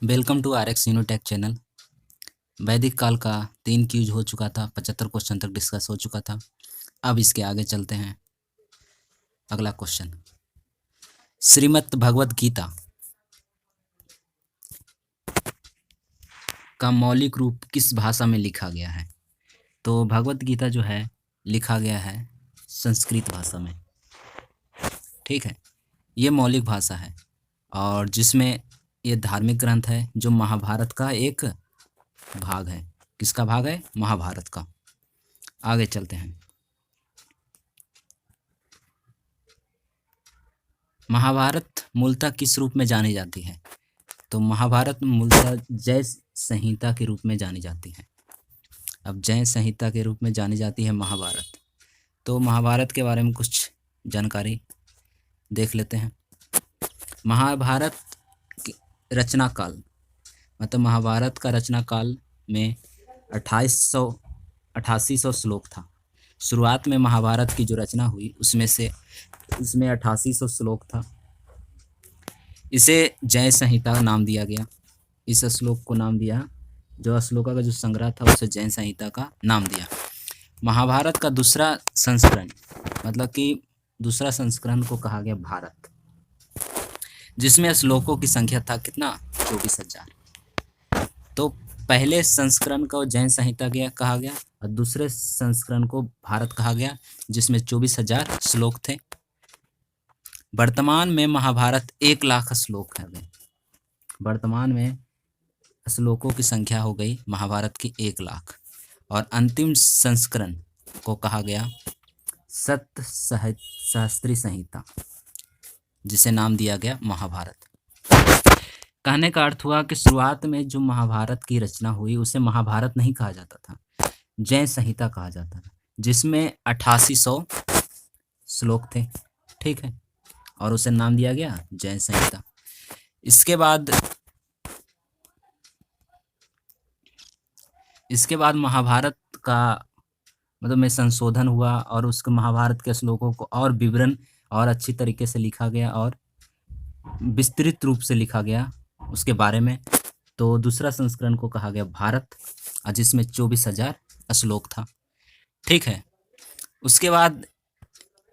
Welcome to R X Unitech channel. वैदिक काल का 3 क्यूज हो चुका था, 75 क्वेश्चन तक डिस्कस हो चुका था। अब इसके आगे चलते हैं। अगला क्वेश्चन, श्रीमद् भगवत गीता का मौलिक रूप किस भाषा में लिखा गया है? तो भगवत गीता जो है लिखा गया है संस्कृत भाषा में। ठीक है, ये मौलिक भाषा है और जिसमें ये धार्मिक ग्रंथ है जो महाभारत का एक भाग है। किसका भाग है? महाभारत का। आगे चलते हैं। महाभारत मूलतः किस रूप में जानी जाती है? तो महाभारत मूलतः जय संहिता के रूप में जानी जाती है। अब जय संहिता के रूप में जानी जाती है महाभारत। तो महाभारत के बारे में कुछ जानकारी देख लेते हैं। महाभारत की रचना काल, मतलब महाभारत का रचना काल में 2800 श्लोक था। शुरुआत में महाभारत की जो रचना हुई उसमें 8800 श्लोक था। इसे जय संहिता नाम दिया गया। इस श्लोक को नाम दिया, जो श्लोका का जो संग्रह था उसे जय संहिता का नाम दिया। महाभारत का दूसरा संस्करण, मतलब कि दूसरा संस्करण को कहा गया भारत, जिसमें श्लोकों की संख्या था कितना? 24,000। तो पहले संस्करण को जैन संहिता कहा गया और दूसरे संस्करण को भारत कहा गया, जिसमें 24,000 श्लोक थे। वर्तमान में महाभारत 1,00,000 श्लोक है। वर्तमान में श्लोकों की संख्या हो गई महाभारत की 1,00,000। और अंतिम संस्करण को कहा गया सप्त सहस्त्री संहिता, जिसे नाम दिया गया महाभारत। कहने का अर्थ हुआ कि शुरुआत में जो महाभारत की रचना हुई उसे महाभारत नहीं कहा जाता था, जय संहिता कहा जाता था, जिसमें 8800 श्लोक थे। ठीक है, और उसे नाम दिया गया जय संहिता। इसके बाद महाभारत का मतलब में संशोधन हुआ और उसके महाभारत के श्लोकों को और विवरण और अच्छी तरीके से लिखा गया और विस्तृत रूप से लिखा गया उसके बारे में। तो दूसरा संस्करण को कहा गया भारत, जिसमें 24,000 श्लोक था। ठीक है, उसके बाद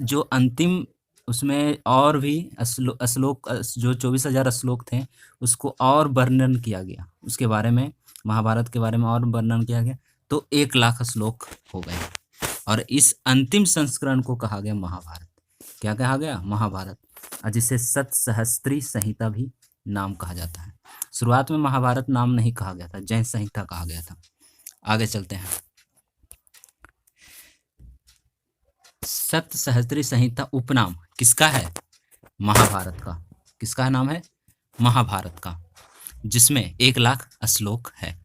जो अंतिम उसमें और भी श्लोक जो 24,000 श्लोक थे उसको और वर्णन किया गया, उसके बारे में महाभारत के बारे में और वर्णन किया गया। तो 1,00,000 श्लोक हो गए और इस अंतिम संस्करण को कहा गया महाभारत। क्या कहा गया? महाभारत, जिसे सप्त सहस्त्री संहिता भी नाम कहा जाता है। शुरुआत में महाभारत नाम नहीं कहा गया था, जय संहिता कहा गया था। आगे चलते हैं। सप्त सहस्त्री संहिता उपनाम किसका है? महाभारत का। किसका नाम है? महाभारत का, जिसमें 1,00,000 श्लोक है।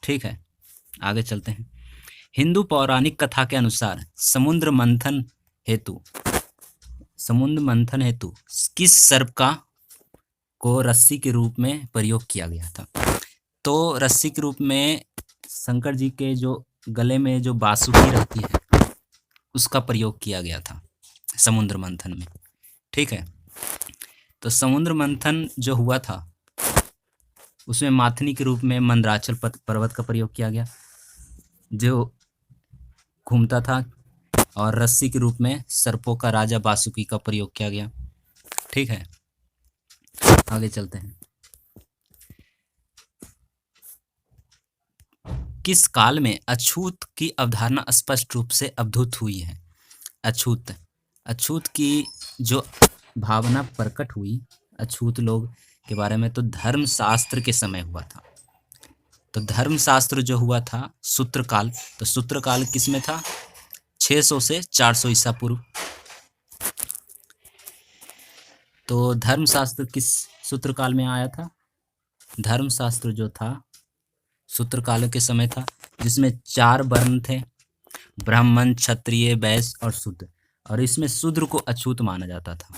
ठीक है, आगे चलते हैं। हिंदू पौराणिक कथा के अनुसार समुद्र मंथन हेतु किस सर्प को रस्सी के रूप में प्रयोग किया गया था? तो रस्सी के रूप में शंकर जी के जो गले में जो बांसुरी रहती है उसका प्रयोग किया गया था समुद्र मंथन में। ठीक है, तो समुद्र मंथन जो हुआ था उसमें माथनी के रूप में मंदराचल पर्वत का प्रयोग किया गया जो घूमता था, और रस्सी के रूप में सर्पों का राजा बासुकी का प्रयोग किया गया। ठीक है, आगे चलते हैं। किस काल में अछूत की अवधारणा स्पष्ट रूप से अवधूत हुई है? अछूत की जो भावना प्रकट हुई अछूत लोग के बारे में, तो धर्मशास्त्र के समय हुआ था। तो धर्मशास्त्र जो हुआ था सूत्रकाल, तो सूत्रकाल किस में था? 600 से 400 ईसा पूर्व। तो धर्मशास्त्र किस सूत्रकाल में आया था? धर्मशास्त्र जो था सूत्रकाल के समय था, जिसमें 4 वर्ण थे, ब्राह्मण, क्षत्रिय, वैश्य और शूद्र, और इसमें शूद्र को अछूत माना जाता था।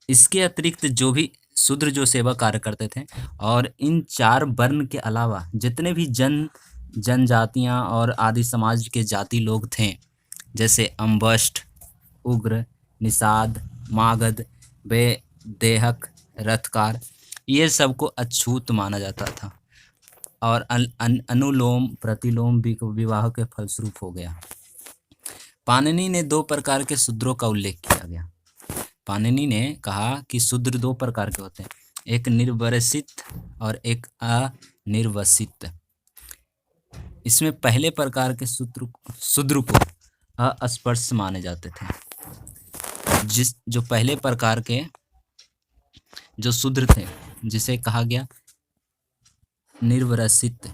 इसके अतिरिक्त जो भी शूद्र जो सेवा कार्य करते थे, और इन 4 वर्ण के अलावा जितने भी जनजातियां और आदि समाज के जाति लोग थे, जैसे अम्बष्ट, उग्र, निषाद, मागध, वे देहक, रथकार, ये सबको अछूत माना जाता था और अनुलोम प्रतिलोम भी विवाह के फलस्वरूप हो गया। पाणिनि ने दो प्रकार के शूद्रों का उल्लेख किया गया। पाणिनि ने कहा कि शूद्र दो प्रकार के होते हैं, एक निर्वसित और एक अनिर्वसित। इसमें पहले प्रकार के शूद्र को अस्पृश्य माने जाते थे। जो पहले प्रकार के जो शूद्र थे, जिसे कहा गया निर्वसित,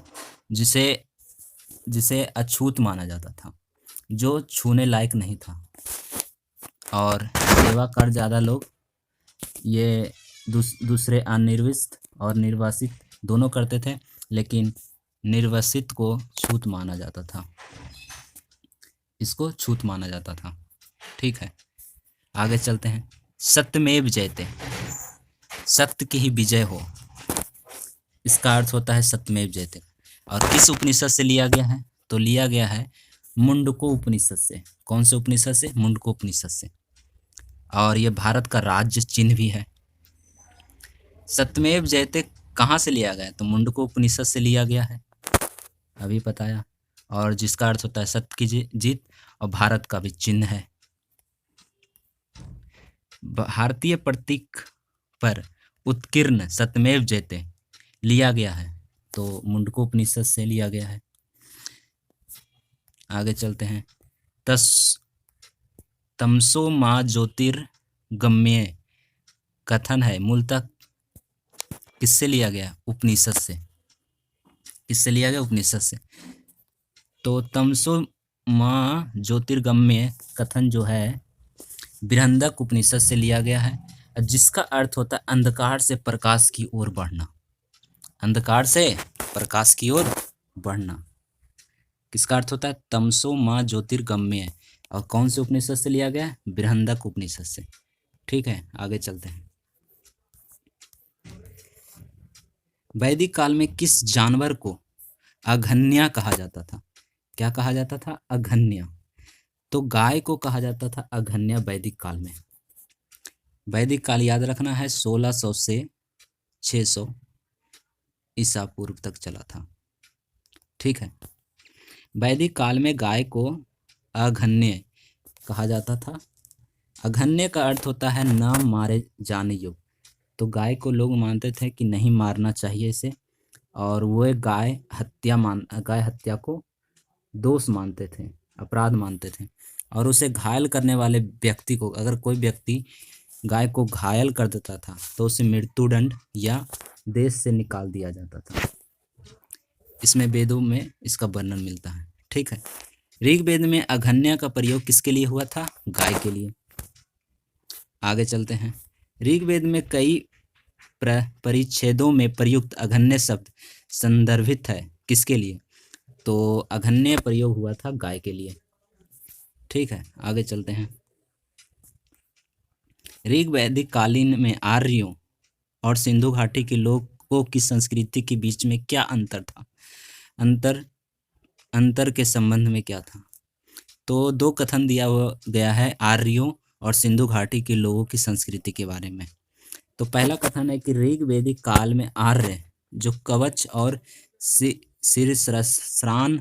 जिसे अछूत माना जाता था, जो छूने लायक नहीं था। और सेवा कर ज़्यादा लोग ये दूसरे अनिर्वसित और निर्वासित दोनों करते थे, लेकिन निर्वसित को छूत माना जाता था, इसको छूत माना जाता था। ठीक है, आगे चलते हैं। सत्यमेव जयते, सत्य की ही विजय हो, इसका अर्थ होता है सत्यमेव जयते। और किस उपनिषद से लिया गया है? तो लिया गया है मुंडको उपनिषद से। कौन से उपनिषद से? मुंडको उपनिषद से। और ये भारत का राज्य चिन्ह भी है। सत्यमेव जयते कहाँ से लिया गया? तो मुंडको उपनिषद से लिया गया है, अभी बताया। और जिसका अर्थ होता है सत्य की जीत, और भारत का भी चिन्ह है। भारतीय प्रतीक पर उत्कीर्ण सत्यमेव जयते लिया गया है, तो मुंडको उपनिषद से लिया गया है। आगे चलते हैं। तमसो मा ज्योतिर्गम्य कथन है, मूलतः किससे लिया गया? उपनिषद से। किससे लिया गया? उपनिषद से। तो तमसो मा ज्योतिर्गम्य कथन जो है बृहन्नक उपनिषद से लिया गया है, जिसका अर्थ होता है अंधकार से प्रकाश की ओर बढ़ना। अंधकार से प्रकाश की ओर बढ़ना, किसका अर्थ होता है? तमसो मा ज्योतिर्गम्य। और कौन से उपनिषद से लिया गया? बृहन्नक उपनिषद से। ठीक है, आगे चलते हैं। वैदिक काल में किस जानवर को अघन्या कहा जाता था? क्या कहा जाता था? अघन्या। तो गाय को कहा जाता था अघन्या वैदिक काल में। वैदिक काल याद रखना है 1600 से 600 ईसा पूर्व तक चला था। ठीक है, वैदिक काल में गाय को अघन्य कहा जाता था। अघन्य का अर्थ होता है न मारे जाने योग्य। तो गाय को लोग मानते थे कि नहीं मारना चाहिए इसे, और वो गाय हत्या को दोष मानते थे, अपराध मानते थे। और उसे घायल करने वाले व्यक्ति को, अगर कोई व्यक्ति गाय को घायल कर देता था, तो उसे मृत्युदंड या देश से निकाल दिया जाता था। इसमें वेदों में इसका वर्णन मिलता है। ठीक है, ऋग्वेद में अघन्या का प्रयोग किसके लिए हुआ था? गाय के लिए। आगे चलते हैं। ऋग्वेद में कई परिच्छेदों में प्रयुक्त अघन्य शब्द संदर्भित है, किसके लिए? तो अघन्य प्रयोग हुआ था गाय के लिए। ठीक है, आगे चलते हैं। ऋग्वैदिक कालीन में आर्यों और सिंधु घाटी के लोगों की संस्कृति के बीच में क्या अंतर था? अंतर के संबंध में क्या था? तो दो कथन दिया गया है आर्यों और सिंधु घाटी के लोगों की संस्कृति के बारे में। तो पहला कथन है कि ऋग्वैदिक काल में आर्य जो कवच और शीर्षस्त्राण,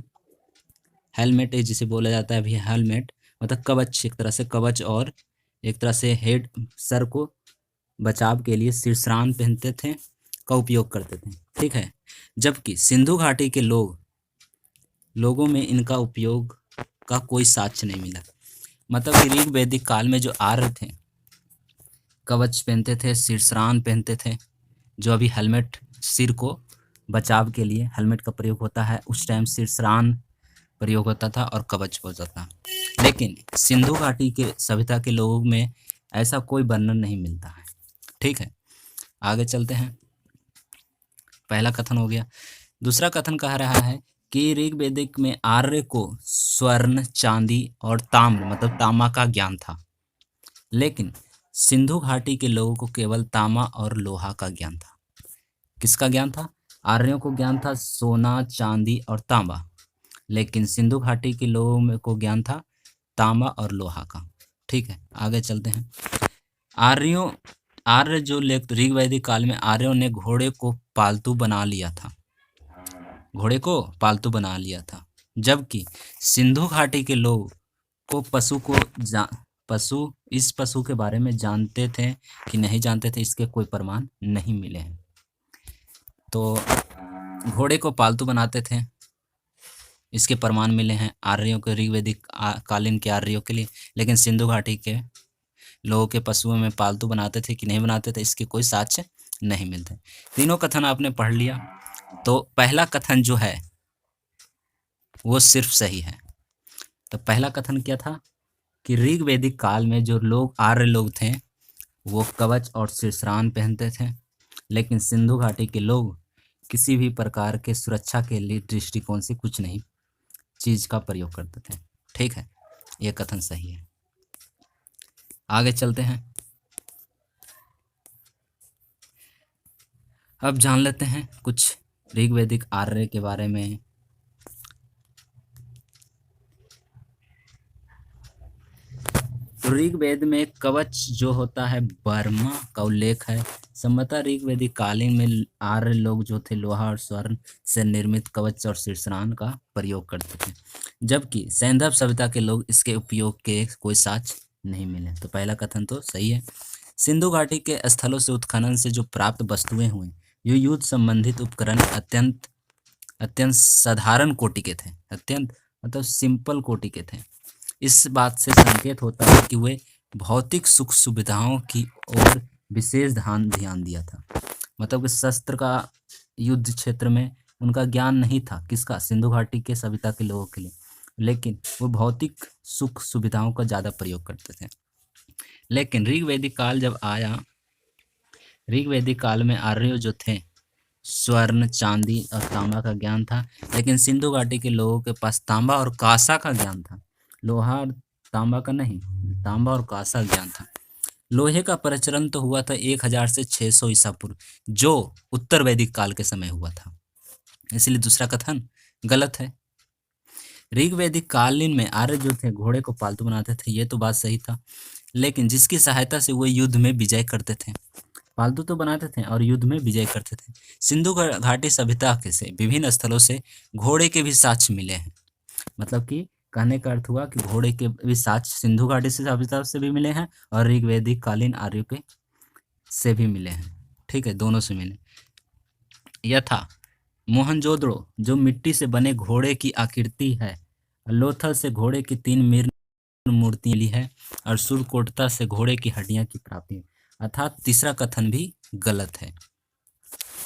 हेलमेट जिसे बोला जाता है अभी, हेलमेट मतलब कवच, एक तरह से कवच, और एक तरह से हेड, सर को बचाव के लिए शीर्षस्त्राण पहनते थे, का उपयोग करते थे। ठीक है, जबकि सिंधु घाटी के लोगों में इनका उपयोग का कोई साक्ष्य नहीं मिला। मतलब कि ऋग्वैदिक काल में जो आर्य थे कवच पहनते थे, शीर्षस्त्राण पहनते थे, जो अभी हेलमेट, सिर को बचाव के लिए हेलमेट का प्रयोग होता है, उस टाइम शीर्षस्त्राण प्रयोग होता था और कवच होता था। लेकिन सिंधु घाटी के सभ्यता के लोगों में ऐसा कोई वर्णन नहीं मिलता है। ठीक है, आगे चलते हैं। पहला कथन हो गया। दूसरा कथन कह रहा है कि ऋग्वेदिक में आर्य को स्वर्ण, चांदी और ताम्र मतलब तांबा का ज्ञान था, लेकिन सिंधु घाटी के लोगों को केवल तांबा और लोहा का ज्ञान था। किसका ज्ञान था? आर्यों को ज्ञान था सोना, चांदी और तांबा, लेकिन सिंधु घाटी के लोगों को ज्ञान था तांबा और लोहा का। ठीक है, आगे चलते हैं। आर्यों आर्य जो ऋग वैदिक काल में आर्यों ने घोड़े को पालतू बना लिया था, घोड़े को पालतू बना लिया था, जबकि सिंधु घाटी के लोग को पशु इस पशु के बारे में जानते थे कि नहीं जानते थे, इसके कोई प्रमाण नहीं मिले हैं। तो घोड़े को पालतू बनाते थे, इसके प्रमाण मिले हैं आर्यों के, ऋग्वैदिक कालीन के आर्यों के लिए, लेकिन सिंधु घाटी के लोगों के पशुओं में पालतू बनाते थे कि नहीं बनाते थे, इसके कोई साक्ष्य नहीं मिलते। तीनों कथन आपने पढ़ लिया। तो पहला कथन जो है वो सिर्फ सही है। तो पहला कथन क्या था कि ऋग्वैदिक काल में जो लोग आर्य लोग थे वो कवच और शीर्षान पहनते थे, लेकिन सिंधु घाटी के लोग किसी भी प्रकार के सुरक्षा के लिए दृष्टिकोण से कुछ नहीं चीज का प्रयोग करते थे। ठीक है, ये कथन सही है। आगे चलते हैं। अब जान लेते हैं कुछ ऋग्वैदिक आर्य के बारे में। ऋग्वेद में कवच जो होता है बर्मा का उल्लेख है। संभवतः ऋग्वैदिक कालीन में आर्य लोग जो थे लोहा और स्वर्ण से निर्मित कवच और शीर्षान का प्रयोग करते थे, जबकि सैंधव सभ्यता के लोग इसके उपयोग के कोई साक्ष्य नहीं मिले। तो पहला कथन तो सही है। सिंधु घाटी के स्थलों से उत्खनन से जो प्राप्त वस्तुएं हुई, ये युद्ध संबंधित उपकरण अत्यंत अत्यंत साधारण कोटि के थे, अत्यंत मतलब सिंपल कोटि के थे। इस बात से संकेत होता है कि वे भौतिक सुख सुविधाओं की ओर विशेष ध्यान दिया था। मतलब कि शस्त्र का युद्ध क्षेत्र में उनका ज्ञान नहीं था, किसका, सिंधु घाटी के सभ्यता के लोगों के लिए, लेकिन वो भौतिक सुख सुविधाओं का ज़्यादा प्रयोग करते थे। लेकिन ऋग्वैदिक काल जब आया, ऋग्वैदिक काल में आर्य जो थे स्वर्ण, चांदी और तांबा का ज्ञान था, लेकिन सिंधु घाटी के लोगों के पास तांबा और कांसा का ज्ञान था, लोहा और तांबा का नहीं, तांबा और कांसा ज्ञान था। लोहे का प्रचलन तो हुआ था 1000 से 600 ईसा पूर्व, जो उत्तर वैदिक काल के समय हुआ था, इसलिए दूसरा कथन गलत है। ऋग्वैदिक कालीन में आर्य जो थे घोड़े को पालतू बनाते थे, ये तो बात सही था, लेकिन जिसकी सहायता से वो युद्ध में विजय करते थे, पालतू तो बनाते थे और युद्ध में विजय करते थे। सिंधु घाटी सभ्यता के से विभिन्न स्थलों से घोड़े के भी साक्ष्य मिले हैं। मतलब कि कहने का अर्थ हुआ कि घोड़े के भी साक्ष्य सिंधु घाटी से सभ्यता से भी मिले हैं और ऋग्वैदिक कालीन आर्यों के से भी मिले हैं। ठीक है, दोनों से मिले। यथा मोहनजोदड़ो जो मिट्टी से बने घोड़े की आकृति है, लोथल से घोड़े की 3 मिर्न मूर्तियां ली है, और सुरकोटता से घोड़े की हड्डियां की प्राप्ति है। अर्थात तीसरा कथन भी गलत है।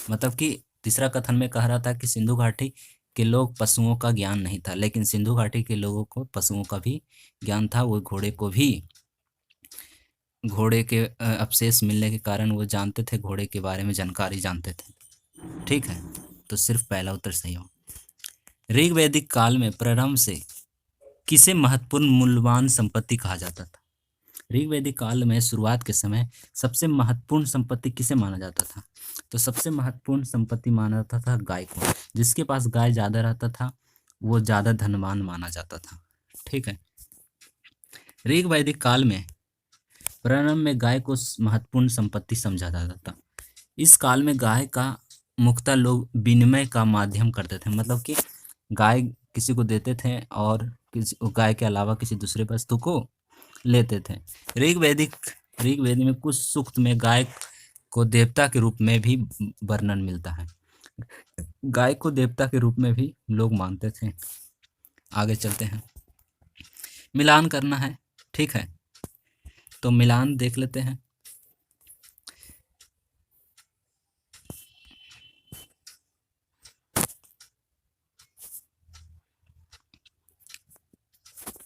मतलब कि तीसरा कथन में कह रहा था कि सिंधु घाटी के लोग पशुओं का ज्ञान नहीं था, लेकिन सिंधु घाटी के लोगों को पशुओं का भी ज्ञान था। वो घोड़े को भी, घोड़े के अवशेष मिलने के कारण वो जानते थे, घोड़े के बारे में जानकारी जानते थे। ठीक है, तो सिर्फ पहला उत्तर सही हो। ऋग्वैदिक काल में प्रारंभ से किसे महत्वपूर्ण मूल्यवान संपत्ति कहा जाता था? ऋग्वैदिक काल में शुरुआत के समय सबसे महत्वपूर्ण संपत्ति किसे माना जाता था? तो सबसे महत्वपूर्ण संपत्ति माना जाता था गाय को। जिसके पास गाय ज्यादा रहता था वो ज्यादा धनवान माना जाता था। ठीक है, ऋग्वैदिक काल में प्रारंभ में गाय को महत्वपूर्ण संपत्ति समझा जाता था। इस काल में गाय का मुख्यतः लोग विनिमय का माध्यम करते थे, मतलब कि गाय किसी को देते थे और गाय के अलावा किसी दूसरे वस्तु को लेते थे। ऋग्वेद में कुछ सूक्त में गाय को देवता के रूप में भी वर्णन मिलता है। गाय को देवता के रूप में भी लोग मानते थे। आगे चलते हैं, मिलान करना है। ठीक है, तो मिलान देख लेते हैं।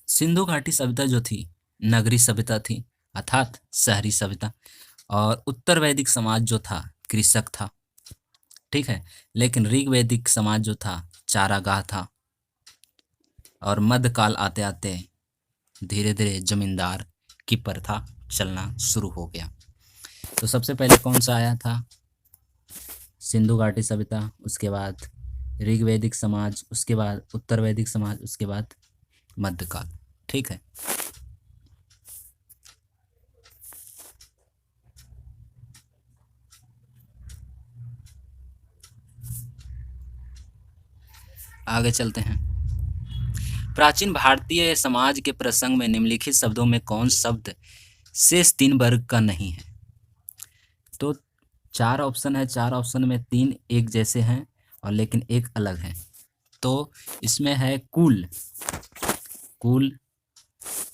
सिंधु घाटी सभ्यता जो थी नगरी सभ्यता थी, अर्थात शहरी सभ्यता, और उत्तर वैदिक समाज जो था कृषक था। ठीक है, लेकिन ऋग्वैदिक समाज जो था चारागाह था, और मध्यकाल आते आते धीरे धीरे जमींदार की प्रथा चलना शुरू हो गया। तो सबसे पहले कौन सा आया था? सिंधु घाटी सभ्यता, उसके बाद ऋग्वैदिक समाज, उसके बाद उत्तर वैदिक समाज, उसके बाद मध्यकाल। ठीक है, आगे चलते हैं। प्राचीन भारतीय समाज के प्रसंग में निम्नलिखित शब्दों में कौन शब्द शेष 3 वर्ग का नहीं है? तो 4 ऑप्शन है, 4 ऑप्शन में 3 एक जैसे हैं और लेकिन एक अलग है। तो इसमें है कुल, कुल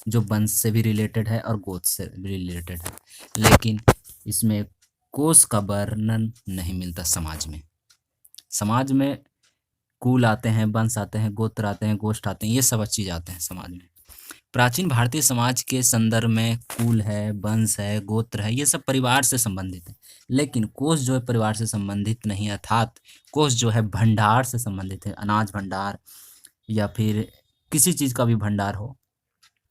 जो वंश से भी रिलेटेड है और गोत्र से भी रिलेटेड है, लेकिन इसमें कोष का वर्णन नहीं मिलता। समाज में कुल आते हैं, वंश आते हैं, गोत्र आते हैं, गोष्ठ आते हैं, ये सब चीज़ आते हैं समाज में। प्राचीन भारतीय समाज के संदर्भ में कुल है, वंश है, गोत्र है, ये सब परिवार से संबंधित है, लेकिन कोष जो है परिवार से संबंधित नहीं है। अर्थात कोष जो है भंडार से संबंधित है, अनाज भंडार या फिर किसी चीज़ का भी भंडार हो,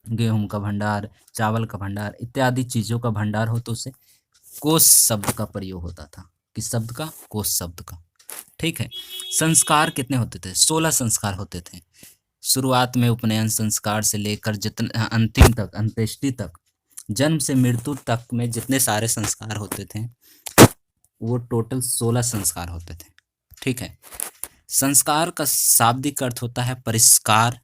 गेहूं का भंडार, चावल का भंडार इत्यादि चीज़ों का भंडार हो, तो उसे कोष शब्द का प्रयोग होता था। किस शब्द का? कोष शब्द का। ठीक है। संस्कार कितने होते थे? 16 संस्कार होते थे। शुरुआत में उपनयन संस्कार से लेकर जितने अंतिम तक, अंत्येष्टि तक, जन्म से मृत्यु तक में जितने सारे संस्कार होते थे वो टोटल 16 संस्कार होते थे। ठीक है। संस्कार का शाब्दिक अर्थ होता है परिष्कार,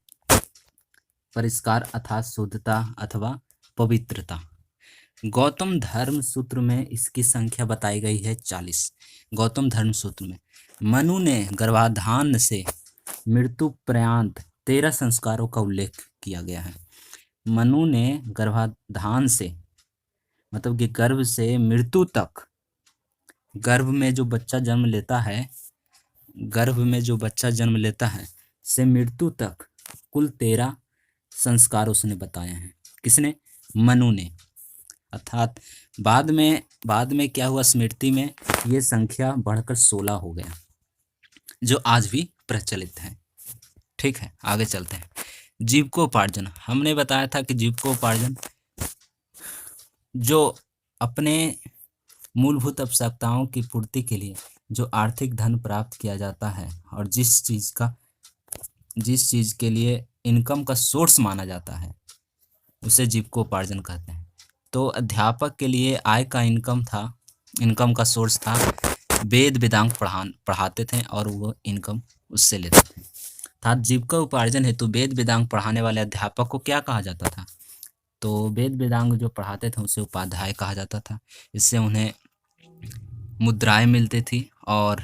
परिष्कार अर्थात शुद्धता अथवा पवित्रता। गौतम धर्म सूत्र में इसकी संख्या बताई गई है 40। गौतम धर्म सूत्र में मनु ने गर्भाधान से मृत्यु पर्यंत 13 संस्कारों का उल्लेख किया गया है। मनु ने गर्भाधान से मतलब कि गर्भ से मृत्यु तक, गर्भ में जो बच्चा जन्म लेता है, गर्भ में जो बच्चा जन्म लेता है से मृत्यु तक कुल 13 संस्कार उसने बताए हैं। किसने? मनु ने। अर्थात बाद में क्या हुआ, स्मृति में ये संख्या बढ़कर 16 हो गया, जो आज भी प्रचलित है। ठीक है, आगे चलते हैं। जीविकोपार्जन, हमने बताया था कि जीविकोपार्जन जो अपने मूलभूत आवश्यकताओं की पूर्ति के लिए जो आर्थिक धन प्राप्त किया जाता है और जिस चीज़ के लिए इनकम का सोर्स माना जाता है उसे जीविकोपार्जन कहते हैं। तो अध्यापक के लिए आय का इनकम का सोर्स था, वेद वेदांग पढ़ाते थे और वो इनकम उससे लेते थे। अर्थात जीविका उपार्जन हेतु वेद वेदांग पढ़ाने वाले अध्यापक को क्या कहा जाता था? तो वेद वेदांग जो पढ़ाते थे उसे उपाध्याय कहा जाता था। इससे उन्हें मुद्राएं मिलती थी और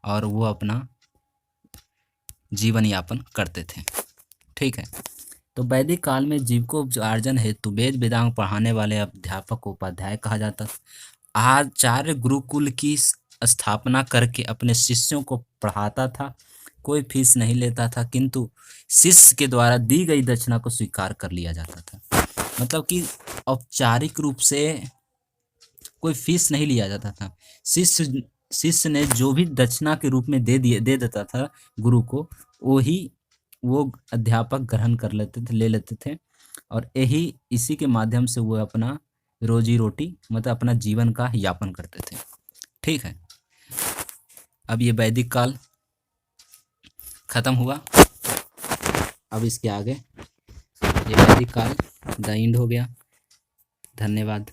वो अपना जीवन यापन करते थे। ठीक है। तो वैदिक काल में जीविकोपार्जन हेतु वेद वेदांग पढ़ाने वाले अध्यापक को उपाध्याय कहा जाता था। आचार्य गुरुकुल की स्थापना करके अपने शिष्यों को पढ़ाता था, कोई फीस नहीं लेता था, किंतु शिष्य के द्वारा दी गई दक्षिणा को स्वीकार कर लिया जाता था। मतलब कि औपचारिक रूप से कोई फीस नहीं लिया जाता था। शिष्य ने जो भी दक्षिणा के रूप में दे देता था गुरु को, वो अध्यापक ग्रहण कर लेते थे, ले लेते थे, और इसी के माध्यम से वो अपना रोजी रोटी मतलब अपना जीवन का यापन करते थे। ठीक है। अब ये वैदिक काल खत्म हुआ, अब इसके आगे ये वैदिक काल द एंड हो गया। धन्यवाद।